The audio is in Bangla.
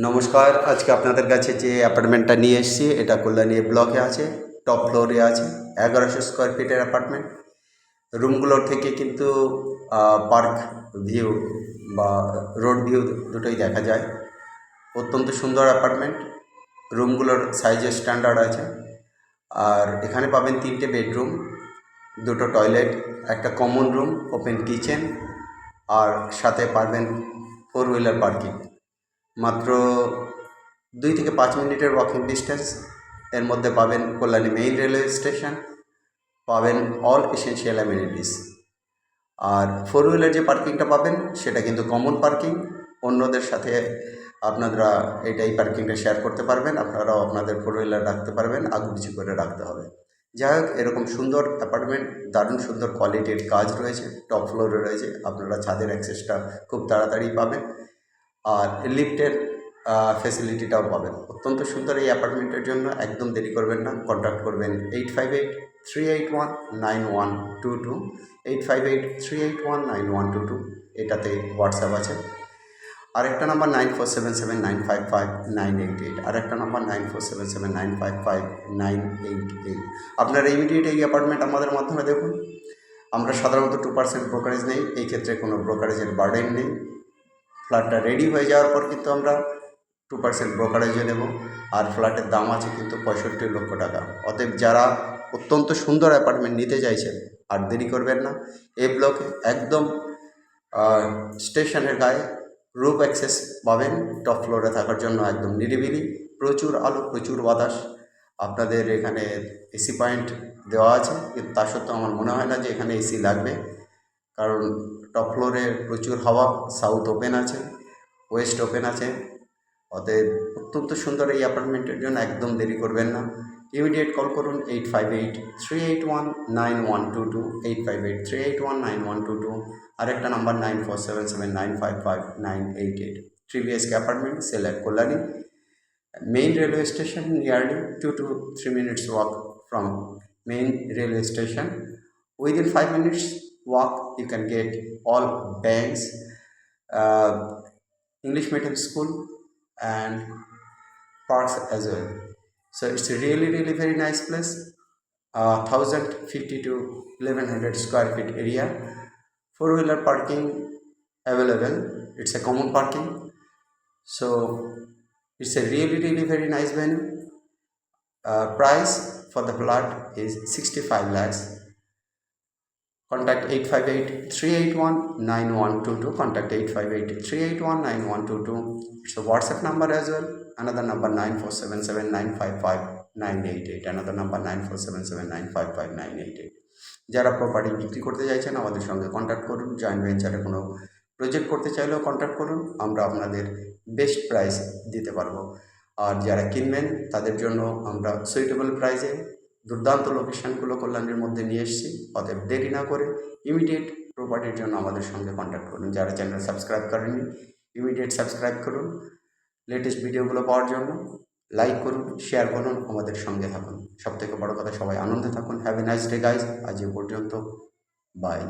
নমস্কার, আজকে আপনাদের কাছে যে অ্যাপার্টমেন্টটা নিয়ে এসেছি এটা কল্যাণী ব্লকে আছে, টপ ফ্লোরে আছে, 1100 স্কোয়ার ফিটের অ্যাপার্টমেন্ট। রুমগুলোর থেকে কিন্তু পার্ক ভিউ বা রোড ভিউ দুটোই দেখা যায়। অত্যন্ত সুন্দর অ্যাপার্টমেন্ট, রুমগুলোর সাইজের স্ট্যান্ডার্ড আছে। আর এখানে পাবেন 3টে বেডরুম, 2টো টয়লেট, একটা কমন রুম, ওপেন কিচেন, আর সাথে পাবেন 4 হুইলার পার্কিং। মাত্র 2 থেকে 5 মিনিটের ওয়াকিং ডিস্টেন্স। এর মধ্যে পাবেন কল্যাণী মেইন রেলওয়ে স্টেশন, পাবেন অল এসেনশিয়াল অ্যামিনিটিস। আর 4 হুইলার যে পার্কিংটা পাবেন সেটা কিন্তু কমন পার্কিং, অন্যদের সাথে আপনারা এই পার্কিংটা শেয়ার করতে পারবেন। আপনারাও আপনাদের 4 হুইলার রাখতে পারবেন, আগুপিছু করে রাখতে হবে। যাই হোক, এরকম সুন্দর অ্যাপার্টমেন্ট, দারুণ সুন্দর কোয়ালিটির কাজ রয়েছে, টপ ফ্লোরে রয়েছে। আপনারা ছাদের অ্যাক্সেসটা খুব তাড়াতাড়ি পাবেন, আর লিফটের ফেসিলিটিটাও পাবেন। অত্যন্ত সুন্দর এই অ্যাপার্টমেন্টের জন্য একদম দেরি করবেন না, কন্ট্যাক্ট করবেন 8583819122, 8583819122। এটাতে হোয়াটসঅ্যাপ আছে। আরেকটা নাম্বার 9477955988, আরেকটা নাম্বার 9477955988। আপনারা ইমিডিয়েট এই অ্যাপার্টমেন্ট আমাদের মাধ্যমে দেখুন। আমরা সাধারণত 2% ব্রোকারেজ নেই, এই ক্ষেত্রে কোনো ব্রোকারেজের বার্ডেন নেই। ফ্ল্যাটটা রেডি হয়ে যাওয়ার পর কিন্তু আমরা 2% ব্রোকারেজে নেব। আর ফ্ল্যাটের দাম আছে কিন্তু 65 লক্ষ টাকা। অতএব যারা অত্যন্ত সুন্দর অ্যাপার্টমেন্ট নিতে চাইছেন, আর দেরি করবেন না। এই ব্লকে একদম স্টেশনের গায়ে রুফ অ্যাক্সেস পাবেন, টপ ফ্লোরে থাকার জন্য একদম নিরিবিলি, প্রচুর আলো, প্রচুর বাতাস। আপনাদের এখানে এসি পয়েন্ট দেওয়া আছে, কিন্তু তা সত্ত্বেও আমার মনে হয় না যে এখানে এসি লাগবে, কারণ টপ ফ্লোরে প্রচুর হাওয়া, সাউথ ওপেন আছে, ওয়েস্ট ওপেন আছে। অতএব অত্যন্ত সুন্দর এই অ্যাপার্টমেন্টের জন্য একদম দেরি করবেন না। ইমিডিয়েট কল করুন 8583819122, 8583819122। আরেকটা number 9477955988। 3 BHK apartment, sale at Kalyani main railway station, nearly 2 to 3 minutes walk from main railway station. Within 5 minutes walk you can get all banks, uh, English medium school and parks as well. So it's a really very nice place. 1050 to 1100 square feet area, 4-wheeler parking available. It's a common parking, so it's a really very nice venue. Price for the flat is 65 lakhs. Contact 8583819122, contact 8583819122. It's a WhatsApp number as well. Another number 9477955988, another number 9477955988. যারা প্রপার্টি বিক্রি করতে চাইছেন আমাদের সঙ্গে কন্ট্যাক্ট করুন। জয়েন্ট ভেঞ্চারে কোনো প্রজেক্ট করতে চাইলেও কন্ট্যাক্ট করুন, আমরা আপনাদের বেস্ট প্রাইস দিতে পারবো। আর যারা কিনবেন তাদের জন্য আমরা সুইটেবল প্রাইসে দুর্দান্ত লোকেশানগুলো কল্যাণীর মধ্যে নিয়ে এসেছি। অতএব দেরি না করে ইমিডিয়েট প্রপার্টির জন্য আমাদের সঙ্গে কন্ট্যাক্ট করুন। যারা চ্যানেল সাবস্ক্রাইব করেননি ইমিডিয়েট সাবস্ক্রাইব করুন। লেটেস্ট ভিডিওগুলো পাওয়ার জন্য লাইক করুন, শেয়ার করুন, আমাদের সঙ্গে থাকুন। সবথেকে বড় কথা, সবাই আনন্দে থাকুন। Have a nice day guys. আজ এ পর্যন্ত, বাই।